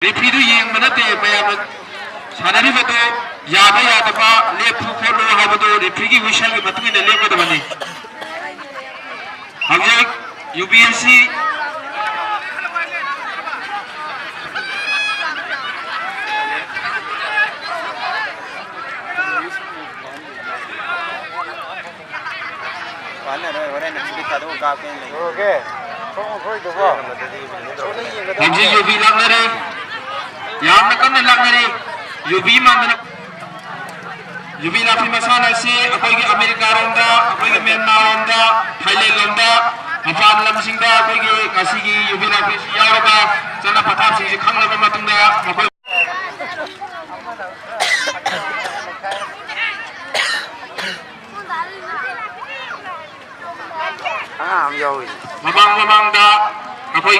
रेफ्रीदु येंबनते मयाम सानारिबदो याबा यादबा लेफु खोलो हाबदो रेफ्रीगी विशल की मतुगिन लेबदबनी हवजेक UPSC हवजे UP लंगरे यामना कन्ना लंगरे यूपी मानना यूपी लाफी मसाला से अकोई अमेरिका रोंदा अकोई म्यांमार रोंदा थाईलैंड रोंदा अफान लमसिंगा अकोई कासीगी यूपी लाफी यावगा चना पताप सिंह खंगलबा मतुंगा अकोई ममांग अखोई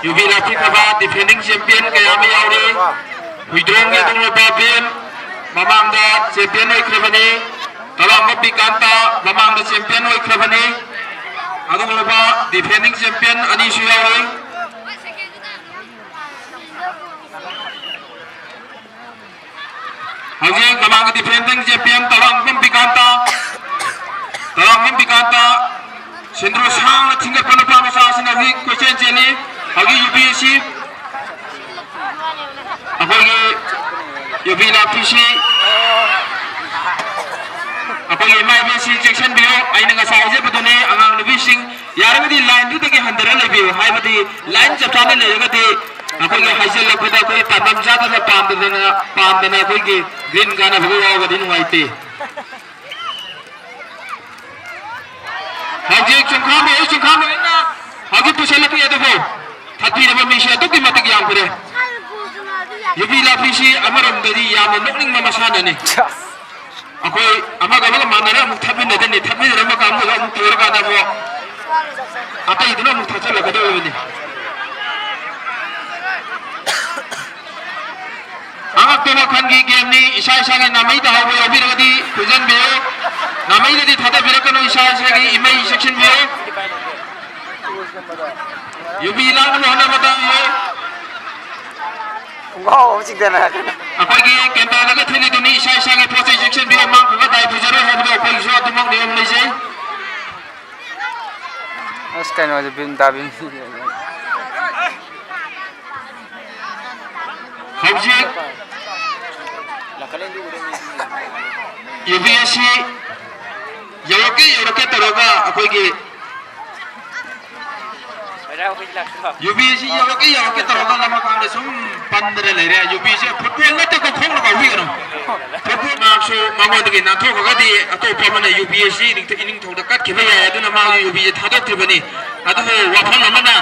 यूबी लाफी खबा डिफेंडिंग चैंपियन कया में यावरे हुइद्रोंग के दुंग बाबेन ममांग चैंपियन ओइख्रबने तलांग बिकांता ममांग चैंपियन ओइख्रबने अदुंग लबा डिफेंडिंग चैंपियन अनीसु यावरे हजे ममांग डिफेंडिंग चैंपियन तलांग बिकांता सिंद्रो सांग थिंगर पनपा मसासिना हि क्वेश्चन चेनी हगी यूपीएससी अखोगी यूपी लाफीसी अखोगी एमआईबीसी सेक्शन बियो आइना ngasa je badune angang nubi sing yaragadi line du tagi handara lebiyo haibadi line chapchane legadi अखोगी हाइसे लखदा कोई तबम जादा ना पांदना कोई ग्रीन गाना भगवा गदिन वाइते हजे चुंखाम ना हगे पुछले के यदो थाती रे मिसे तो की मत ज्ञान करे यूपी लाफीसी अमरम ददी याम नोकनिंग ममसाना ने अखोई अमगा मानरा मुख थाबिन दने थाबिन रे मका मुख मुख तोर का ना वो आता इदना मुख थाच लगदो बने आंग तो खनगी गेम नि इसा के नामै ता हो अबि रगदी खुजन बे नामै ददी थादा बिरकनो इसा के इमेज सेक्शन बे यूपी लांग होना बताइए वाओ चिकना अकोई की कैंपा लगे थेली दुनी इसा के प्रोसेस सेक्शन बे मां खगा दाई बुजरो हबदो अकोई सो तुमक नियम लेसे अस्काइन वाजे बिन दाबिन हवजे यूपीएससी योके तरोगा अकोई की यूपीएससी योके तरोगा लमा कांडे सुम पंदरे ले रे यूपीएससी फुटबॉल नते को खोंग का हुई गनो फुटबॉल मार्क्सो मामोद के नाथो गगदी अतो पमने यूपीएससी निंग इनिंग थोदा कट खिबे या अदुना मा यूपीएससी थादो त्रिबनी अदु वाफल अमना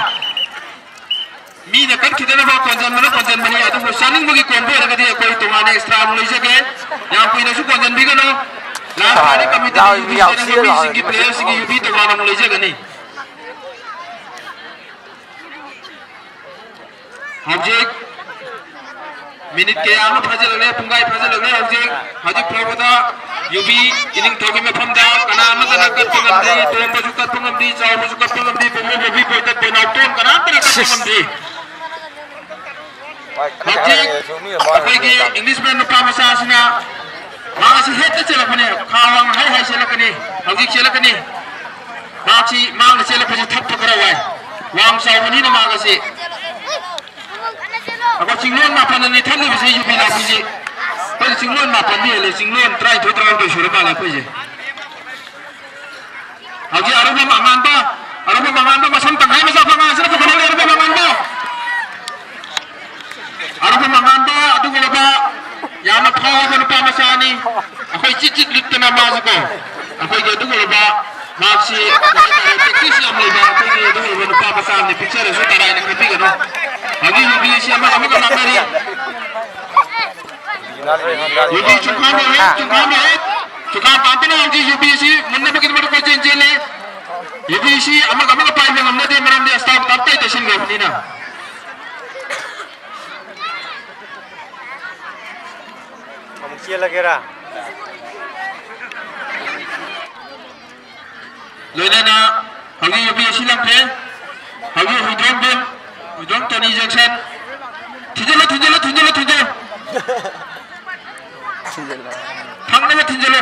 मी न कट खिदना बा कोंजन मनी अदु सानिंग बगी कोंबो रगदी कोई तुमाने एक्स्ट्रा मुले सके या कोई नसु कोंजन भी गनो लास्ट वाले कमिटी यूपीएससी की प्लेयर्स की यूपी तुमाने मुले सके हवजेक मिनिट के आम फजल ले पुंगाई फजल ले हवजेक प्रोबदा यूबी इनिंग थोगी में फमदा कना मदना कट पंगमदी तोम बजु कट पंगमदी चाव बजु कट पंगमदी बमो बबी पोत पेना टोन कना तरा कट पंगमदी हवजेक अखोई की इंग्लिश में नुपा मसासना मासी हेत चलकने खावांग हाई चलकने हवजेक चलकने माची मांग चलकने थप करवाय वाम सावनी न मागसे अब चिंगलोन मापन ने थली बसे यूपी लाफीसी पर चिंगलोन मापन ने ले चिंगलोन ट्राई तो दे शुरू माले पजे हजे अरबा मंगान मसम तंगाई मसा फंगा सर तो बने अरबा मंगान अदुगलबा याम थाव मनपा मसानी अखोई चिचित लिटना माजको अखोई के अदुगलबा माक्सी टेक्निक्स हम लेबा अखोई के अदुगलबा मनपा मसानी पिक्चर सो तराई ने कपी गनो हगी यूपीएससी अमा नंबरी यूपी चुकाम पांतने हगी यूपीएससी मुन्ने बकिन बड़ को चेंजेले यूपीएससी अमा पाइबे नम्मदे मरमदे अस्ताब तत्तै तसिन गफनीना अमुकिया लगेरा लोइना हगी यूपीएससी लंगे हगी हुइद्रोम बिल हुइद्रोम टनी junction 튕질러 방내가 튕질러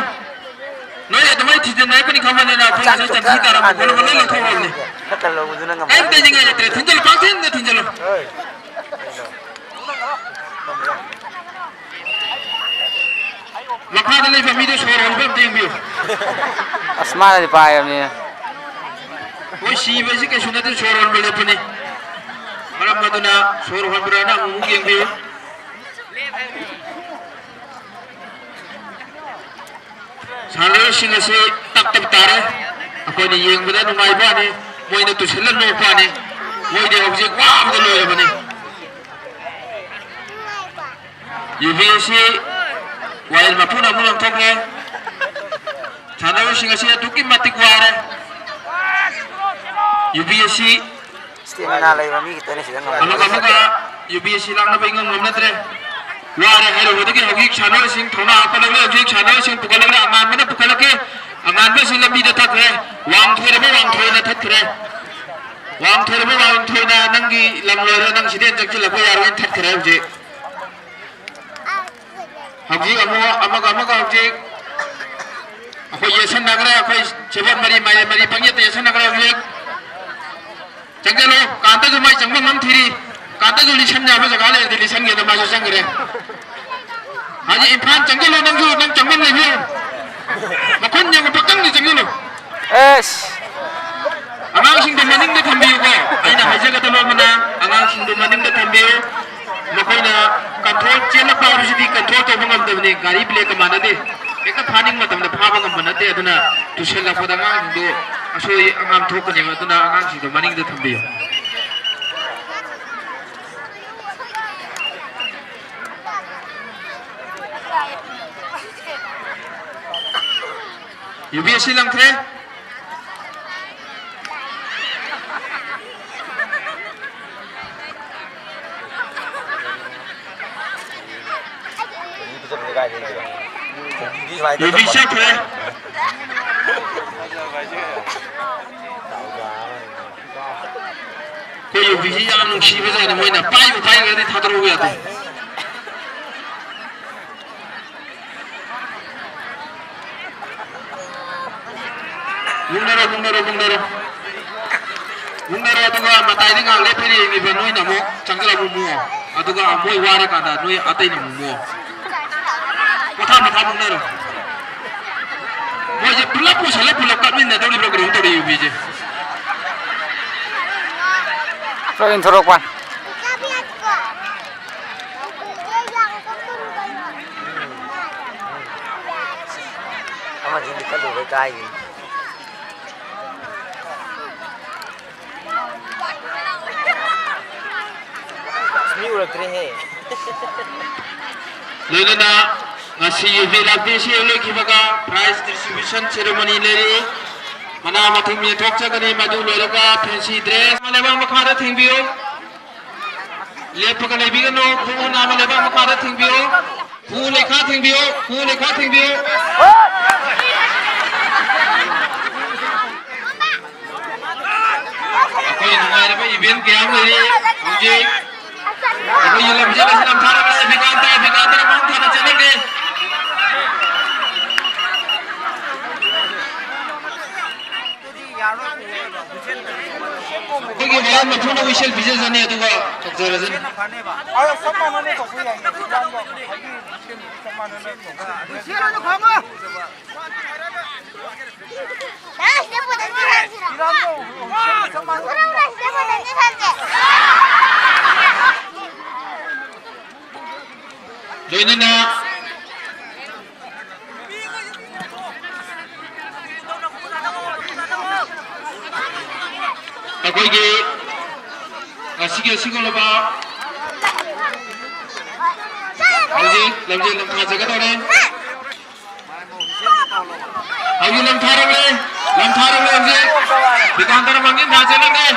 너희 애들만 튕질러 해보니 가만히나 거기서 일단 튕겨라 그러면 원래 통화하네 em tên gì vậy 튕질러 방태인데 튕질러 막하는 내 family 소리 좀 땡겨 Asmana di pa yam 왜 시베시 게 순한테 소리 좀 내보니 말한 마도나 소리 환불하나 무기행비요 사람이 것이 딱딱따래 아까는 여행보다 누가이바니 뭐이는 또 셀러 놓고하니 뭐이대 없이 와 하고 놓여보니 유비시 와일 마푸나 무는 통해 사람이 것이 두낌 맞고 와래 유비시 Stamina lay mami kita ni silang 아마가 유비시 랑나 뱅은 없는데 वारे हेरो वदके हगी छानो सिंह थोना आपलगे हगी छानो सिंह पुकलगे अंगान में पुकलगे अंगान में सिंह लंबी दतक है वांग थोरे ना थत करे वांग थोरे ना नंगी लमलोरे नंग सिदे जगजि लको यार वे थत करे जे हगी अमगा हगी अखो येसन नगरे अखो छबन मरी पंगे ते येसन नगरे हगी जगजलो कांते जो माई जंगम हम थीरी कांते जो लिशन जाबे जगह ले लिशन के नमा जो संगरे हाजी इम्फान जंगलो नंग जंगम ले भी मखन yang petang ni jengelo es angang sing demaning de thambiu ko aina haja ka talo mana angang sing demaning de thambiu makoina control chela power sidi control to bangam de gari play ka mana de eka phaning matam de pha bangam mana de aduna tusela podanga do asoi angam thok ni aduna angang sing demaning de thambiu UBSC lang tre UBSC tre ko UBSC yang nungsibe sa ina mo ina payo ga di thadro go yate Bungdaro aduga matai ni ngal lepiri ni benoi namo cangkala mumu aduga amoi wara kada noi atai na mumu mata bungdaro moje pulapu sale pulap kamin na dori program tori ubije Proin thorok pan Ama jindi kalu be kai Lelana ngasi UV si oleh kibaga prize distribution ceremony leri mana mathing mi thok chagani madu leraga fancy dress maleba makhara thingbiyo lepaga lebigano khu na maleba makhara thingbiyo khu lekha thingbiyo akoy nungai ra event kya leri mujhe अभी ये लम्बे बस लम्बा थारा में बिकांता मांग थाना चलेंगे क्योंकि वहाँ मथुरा विशेष बिजनेस जाने है तो वो जरा जन आयो सब मानने तो कोई आई नहीं जानबो सब मानने तो सिरो जो खामा से बोलते हैं सिरो सब मानने से बोलते हैं Loinana akoy ge asige sigolaba lamje lam jaga dore ayu lam tharang le je bikantar mangin tha chalenge